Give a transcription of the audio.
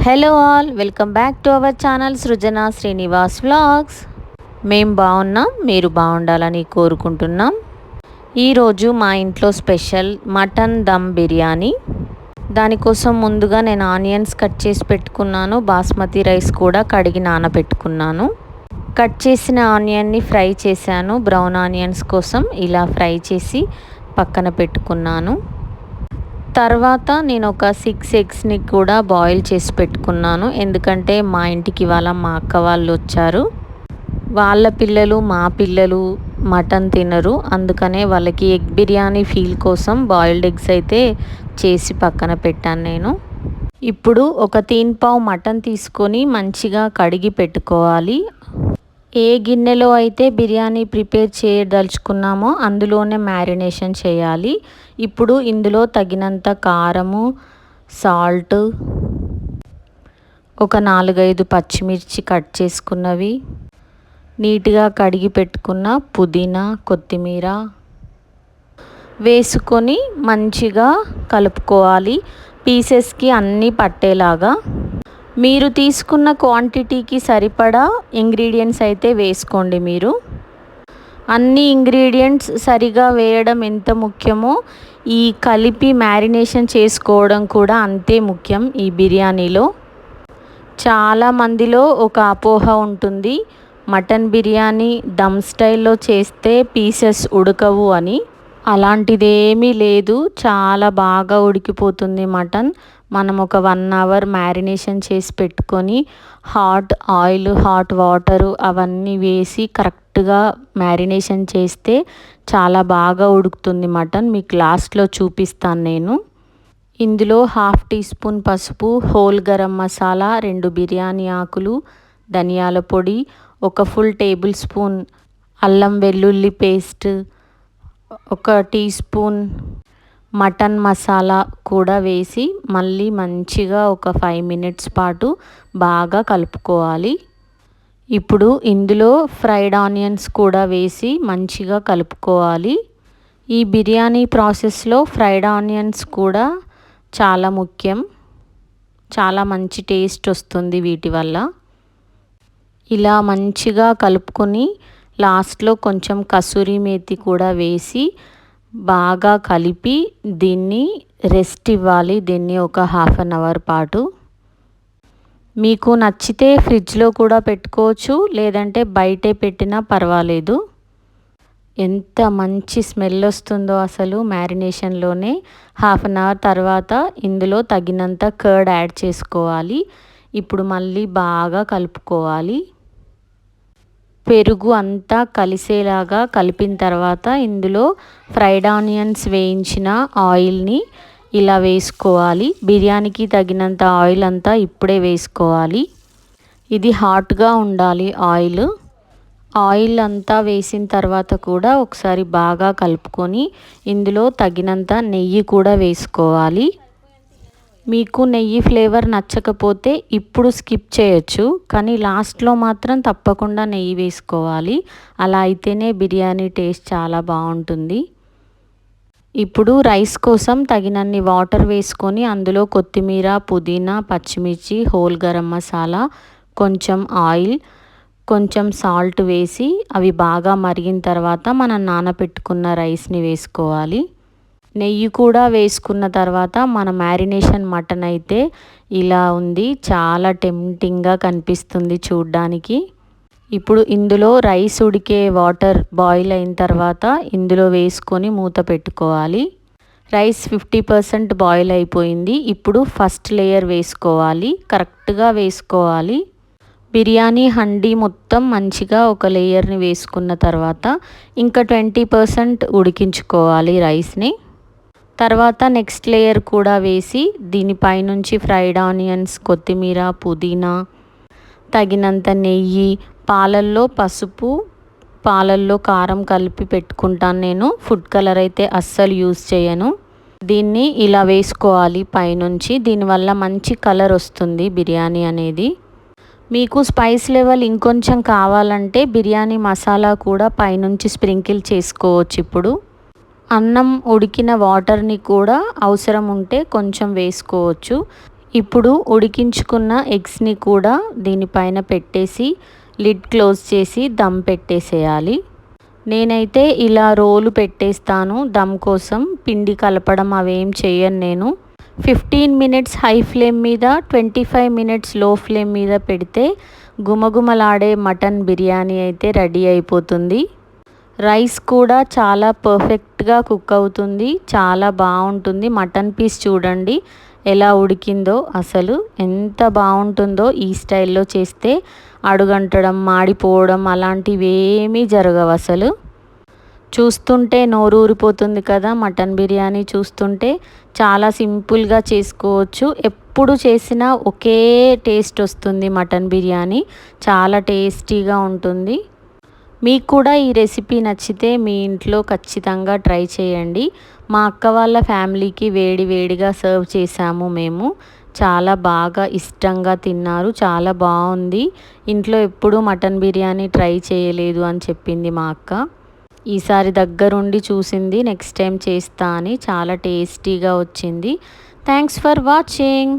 Hello all, welcome back to our channel Srujana Srinivas vlogs. మేము బాగున్నాం, మీరు బాగుండాలని కోరుకుంటున్నాం. ఈరోజు మా ఇంట్లో స్పెషల్ మటన్ దమ్ బిర్యానీ. దానికోసం ముందుగా నేను ఆనియన్స్ కట్ చేసి పెట్టుకున్నాను. బాస్మతి రైస్ కూడా కడిగి నానబెట్టుకున్నాను. కట్ చేసిన ఆనియన్ని ఫ్రై చేశాను. బ్రౌన్ ఆనియన్స్ కోసం ఇలా ఫ్రై చేసి పక్కన పెట్టుకున్నాను. తర్వాత నేను ఒక 6 ఎగ్స్ని కూడా బాయిల్ చేసి పెట్టుకున్నాను. ఎందుకంటే మా ఇంటికి ఇవాళ మా అక్క వాళ్ళు వచ్చారు. వాళ్ళ పిల్లలు మా పిల్లలు మటన్ తినరు. అందుకనే వాళ్ళకి ఎగ్ బిర్యానీ ఫీల్ కోసం బాయిల్డ్ ఎగ్స్ అయితే చేసి పక్కన పెట్టాను నేను. ఇప్పుడు ఒక 3 పావు మటన్ తీసుకొని మంచిగా కడిగి పెట్టుకోవాలి. ఏ గిన్నెలో అయితే బిర్యానీ ప్రిపేర్ చేయదలుచుకున్నామో అందులోనే మ్యారినేషన్ చేయాలి. ఇప్పుడు ఇందులో తగినంత కారము, సాల్ట్, ఒక 4-5 పచ్చిమిర్చి కట్ చేసుకున్నవి, నీట్గా కడిగి పెట్టుకున్న పుదీనా, కొత్తిమీర వేసుకొని మంచిగా కలుపుకోవాలి. పీసెస్కి అన్నీ పట్టేలాగా. మీరు తీసుకున్న క్వాంటిటీకి సరిపడా ఇంగ్రీడియంట్స్ అయితే వేసుకోండి. మీరు అన్ని ఇంగ్రీడియంట్స్ సరిగా వేయడం ఎంత ముఖ్యమో ఈ కలిపి మ్యారినేషన్ చేసుకోవడం కూడా అంతే ముఖ్యం. ఈ బిర్యానీలో చాలా మందిలో ఒక అపోహ ఉంటుంది, మటన్ బిర్యానీ దమ్ స్టైల్లో చేస్తే పీసెస్ ఉడకవు అని. అలాంటిదేమీ లేదు, చాలా బాగా ఉడికిపోతుంది మటన్. మనం ఒక 1 అవర్ మ్యారినేషన్ చేసి పెట్టుకొని హాట్ ఆయిల్, హాట్ వాటరు అవన్నీ వేసి కరెక్ట్గా మ్యారినేషన్ చేస్తే చాలా బాగా ఉడుకుతుంది మటన్. మీకు లాస్ట్లో చూపిస్తాను నేను. ఇందులో 1/2 టీ స్పూన్ పసుపు, హోల్ గరం మసాలా, 2 బిర్యానీ ఆకులు, ధనియాల పొడి, ఒక ఫుల్ టేబుల్ స్పూన్ అల్లం వెల్లుల్లి పేస్ట్, ఒక టీ స్పూన్ మటన్ మసాలా కూడా వేసి మళ్ళీ మంచిగా ఒక 5 మినిట్స్ పాటు బాగా కలుపుకోవాలి. ఇప్పుడు ఇందులో ఫ్రైడ్ ఆనియన్స్ కూడా వేసి మంచిగా కలుపుకోవాలి. ఈ బిర్యానీ ప్రాసెస్లో ఫ్రైడ్ ఆనియన్స్ కూడా చాలా ముఖ్యం. చాలా మంచి టేస్ట్ వస్తుంది వీటి వల్ల. ఇలా మంచిగా కలుపుకొని లాస్ట్లో కొంచెం కసూరి మేతి కూడా వేసి బాగా కలిపి దీన్ని రెస్ట్ ఇవ్వాలి. దీన్ని ఒక 1/2 అవర్ పాటు. మీకు నచ్చితే ఫ్రిడ్జ్లో కూడా పెట్టుకోవచ్చు, లేదంటే బయటే పెట్టినా పర్వాలేదు. ఎంత మంచి స్మెల్ వస్తుందో అసలు మ్యారినేషన్లోనే. 1/2 అవర్ తర్వాత ఇందులో తగినంత కర్డ్ యాడ్ చేసుకోవాలి. ఇప్పుడు మళ్ళీ బాగా కలుపుకోవాలి. పెరుగు అంతా కలిసేలాగా కలిపిన తర్వాత ఇందులో ఫ్రైడ్ ఆనియన్స్ వేయించిన ఆయిల్ని ఇలా వేసుకోవాలి. బిర్యానీకి తగినంత ఆయిల్ అంతా ఇప్పుడే వేసుకోవాలి. ఇది హాట్గా ఉండాలి ఆయిల్. ఆయిల్ అంతా వేసిన తర్వాత కూడా ఒకసారి బాగా కలుపుకొని ఇందులో తగినంత నెయ్యి కూడా వేసుకోవాలి. మీకు నెయ్యి ఫ్లేవర్ నచ్చకపోతే ఇప్పుడు స్కిప్ చేయొచ్చు, కానీ లాస్ట్లో మాత్రం తప్పకుండా నెయ్యి వేసుకోవాలి. అలా అయితేనే బిర్యానీ టేస్ట్ చాలా బాగుంటుంది. ఇప్పుడు రైస్ కోసం తగినన్ని వాటర్ వేసుకొని అందులో కొత్తిమీర, పుదీనా, పచ్చిమిర్చి, హోల్ గరం మసాలా, కొంచెం ఆయిల్, కొంచెం సాల్ట్ వేసి అవి బాగా మరిగిన తర్వాత మనం నానబెట్టుకున్న రైస్ని వేసుకోవాలి. నెయ్యి కూడా వేసుకున్న తర్వాత మన మ్యారినేషన్ మటన్ అయితే ఇలా ఉంది. చాలా టెంప్టింగ్గా కనిపిస్తుంది చూడ్డానికి. ఇప్పుడు ఇందులో రైస్ ఉడికే వాటర్ బాయిల్ అయిన తర్వాత ఇందులో వేసుకొని మూత పెట్టుకోవాలి. రైస్ 50% బాయిల్ అయిపోయింది. ఇప్పుడు ఫస్ట్ లేయర్ వేసుకోవాలి. కరెక్ట్గా వేసుకోవాలి. బిర్యానీ హండీ మొత్తం మంచిగా ఒక లేయర్ని వేసుకున్న తర్వాత ఇంకా 20% ఉడికించుకోవాలి రైస్ని. తర్వాత నెక్స్ట్ లేయర్ కూడా వేసి దీనిపైనుంచి ఫ్రైడ్ ఆనియన్స్, కొత్తిమీర, పుదీనా, తగినంత నెయ్యి, పాలల్లో పసుపు, పాలల్లో కారం కలిపి పెట్టుకుంటాను నేను. ఫుడ్ కలర్ అయితే అస్సలు యూజ్ చేయను. దీన్ని ఇలా వేసుకోవాలి పైనుంచి. దీనివల్ల మంచి కలర్ వస్తుంది బిర్యానీ అనేది. మీకు స్పైస్ లెవెల్ ఇంకొంచెం కావాలంటే బిర్యానీ మసాలా కూడా పైనుంచి స్ప్రింకిల్ చేసుకోవచ్చు. ఇప్పుడు అన్నం ఉడికిన వాటర్ని కూడా అవసరం ఉంటే కొంచెం వేసుకోవచ్చు. ఇప్పుడు ఉడికించుకున్న ఎగ్స్ని కూడా దీనిపైన పెట్టేసి లిడ్ క్లోజ్ చేసి దమ్ పెట్టేసేయాలి. నేనైతే ఇలా రోలు పెట్టేస్తాను దమ్ కోసం, పిండి కలపడం అవేం చేయను నేను. 15 మినిట్స్ హై ఫ్లేమ్ మీద, 25 మినిట్స్ లో ఫ్లేమ్ మీద పెడితే గుమగుమలాడే మటన్ బిర్యానీ అయితే రెడీ అయిపోతుంది. రైస్ కూడా చాలా పర్ఫెక్ట్గా కుక్ అవుతుంది, చాలా బాగుంటుంది. మటన్ పీస్ చూడండి ఎలా ఉడికిందో, అసలు ఎంత బాగుంటుందో. ఈ స్టైల్లో చేస్తే అడుగంటడం, మాడిపోవడం అలాంటివి ఏమీ జరగవు అసలు. చూస్తుంటే నోరు ఊరిపోతుంది కదా మటన్ బిర్యానీ చూస్తుంటే. చాలా సింపుల్గా చేసుకోవచ్చు, ఎప్పుడు చేసినా ఒకే టేస్ట్ వస్తుంది మటన్ బిర్యానీ, చాలా టేస్టీగా ఉంటుంది. మీకు కూడా ఈ రెసిపీ నచ్చితే మీ ఇంట్లో ఖచ్చితంగా ట్రై చేయండి. మా అక్క వాళ్ళ ఫ్యామిలీకి వేడి వేడిగా సర్వ్ చేశాము మేము. చాలా బాగా ఇష్టంగా తిన్నారు, చాలా బాగుంది. ఇంట్లో ఎప్పుడూ మటన్ బిర్యానీ ట్రై చేయలేదు అని చెప్పింది మా అక్క. ఈసారి దగ్గరుండి చూసింది, నెక్స్ట్ టైం చేస్తా అని. చాలా టేస్టీగా వచ్చింది. Thanks for watching.